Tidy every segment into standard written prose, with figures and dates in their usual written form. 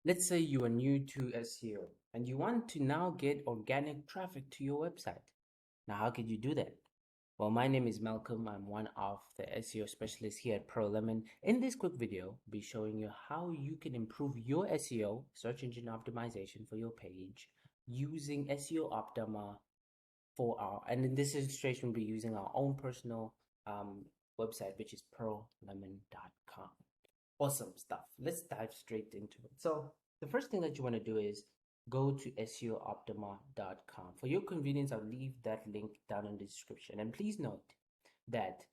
Let's say you are new to SEO and you want to now get organic traffic to your website. Now, how could you do that? Well, my name is Malcolm. I'm one of the SEO specialists here at ProLemon. In this quick video, I'll be showing you how you can improve your SEO, search engine optimization for your page, using SEO Optima and in this illustration, we'll be using our own personal website, which is prolemon.com. Awesome stuff. Let's dive straight into it. So the first thing that you want to do is go to SEOoptima.com. For your convenience, I'll leave that link down in the description. And please note that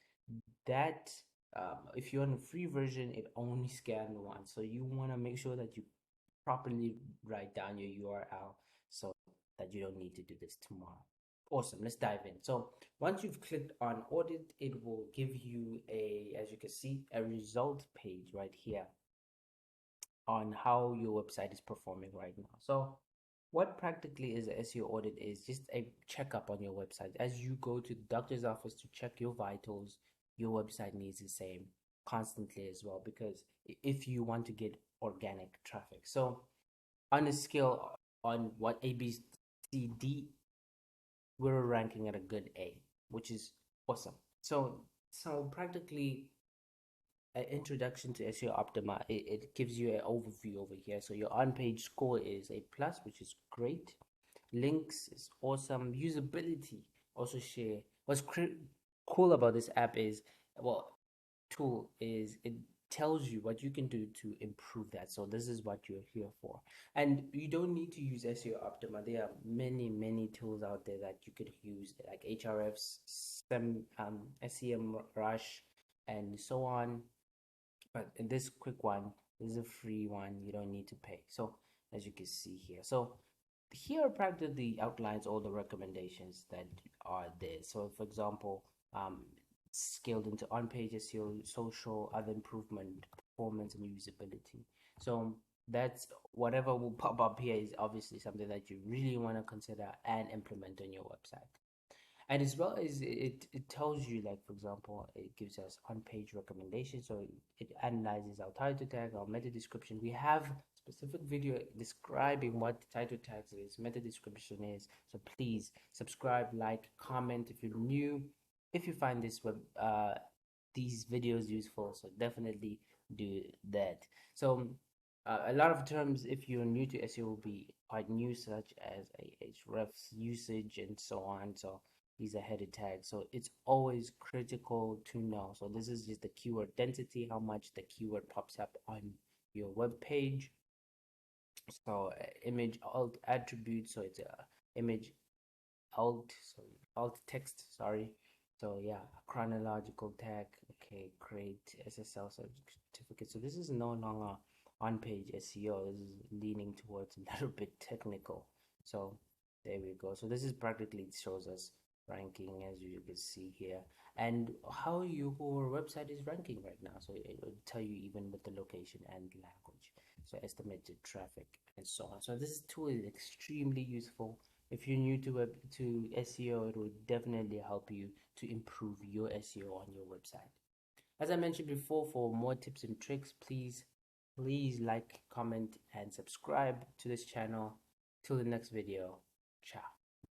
if you're on a free version, it only scans once. So you want to make sure that you properly write down your URL so that you don't need to do this tomorrow. Awesome, let's dive in. So once you've clicked on audit, it will give you as you can see, a result page right here on how your website is performing right now. So what practically is a SEO audit is just a checkup on your website. As you go to the doctor's office to check your vitals, your website needs the same constantly as well, because if you want to get organic traffic. So on a scale on what A, B, C, D, we're ranking at a good A, which is awesome. So practically an introduction to SEO Optima, it gives you an overview over here. So your on-page score is A plus, which is great. Links is awesome. Usability also share. What's cool about this app is, tool is it tells you what you can do to improve that. So this is what you're here for, and you don't need to use SEO Optima. There are many tools out there that you could use, like Hrefs, SEM Rush, and so on. But in this quick one, this is a free one, you don't need to pay. So as you can see here, so here practically outlines all the recommendations that are there. So for example, scaled into on-page SEO, social, other improvement, performance, and usability. So that's whatever will pop up here is obviously something that you really want to consider and implement on your website. And as well as it tells you, like for example, it gives us on-page recommendations. So it analyzes our title tag, our meta description. We have specific video describing what the title tags is, meta description is. So please subscribe, like, comment if you're new. If you find these videos useful, so definitely do that. So a lot of terms, if you're new to SEO, will be quite new, such as Ahrefs usage and so on. So these are header tags, so it's always critical to know. So this is just the keyword density, how much the keyword pops up on your web page. So image alt attribute, so it's a image alt text, sorry. So yeah, chronological tag. Okay, create SSL certificate. So this is no longer on page SEO. This is leaning towards a little bit technical. So there we go. So this is practically, it shows us ranking, as you can see here, and how your website is ranking right now. So it will tell you even with the location and language, so estimated traffic and so on. So this tool is extremely useful. If you're new to SEO, it will definitely help you to improve your SEO on your website. As I mentioned before, for more tips and tricks, please like, comment, and subscribe to this channel. Till the next video, ciao.